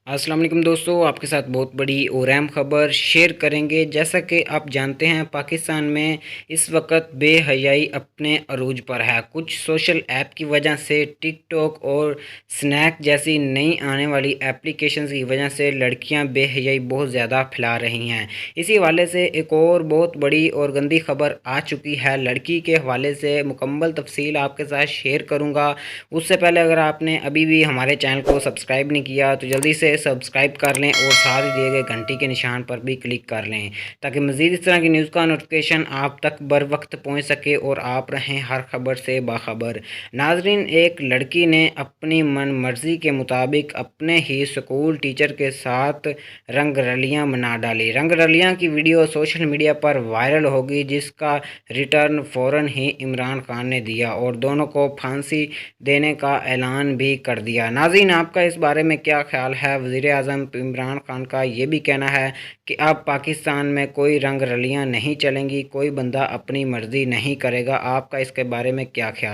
अस्सलाम वालेकुम दोस्तों, आपके साथ बहुत बड़ी और अहम खबर शेयर करेंगे। जैसा कि आप जानते हैं, पाकिस्तान में इस वक्त बेहयाई अपने अरूज पर है। कुछ सोशल ऐप की वजह से, टिकटॉक और स्नैक जैसी नई आने वाली एप्लीकेशंस की वजह से लड़कियां बेहयाई बहुत ज़्यादा फैला रही हैं। इसी हवाले से एक और बहुत बड़ी और गंदी खबर आ चुकी है। लड़की के हवाले से मुकम्मल तफसील आपके साथ शेयर करूँगा। उससे पहले अगर आपने अभी भी हमारे चैनल को सब्सक्राइब नहीं किया तो जल्दी से सब्सक्राइब कर लें और साथ ही दिए गए घंटी के निशान पर भी क्लिक कर लें, ताकि मज़ीद इस तरह की न्यूज़ का नोटिफिकेशन आप तक बर वक्त पहुँच सके और आप रहें हर खबर से बाखबर। नाजरीन, एक लड़की ने अपनी मन मर्जी के मुताबिक अपने ही स्कूल टीचर के साथ रंग रलियाँ मना डाली। रंग रलियाँ की वीडियो सोशल मीडिया पर वायरल होगी, जिसका रिटर्न फ़ौरन ही इमरान खान ने दिया और दोनों को फांसी देने का ऐलान भी कर दिया। नाज़रीन, आपका इस बारे में क्या ख्याल है? वज़ीर आज़म इमरान खान का ये भी कहना है कि अब पाकिस्तान में कोई रंग रलियाँ नहीं चलेंगी, कोई बंदा अपनी मर्ज़ी नहीं करेगा। आपका इसके बारे में क्या ख्याल?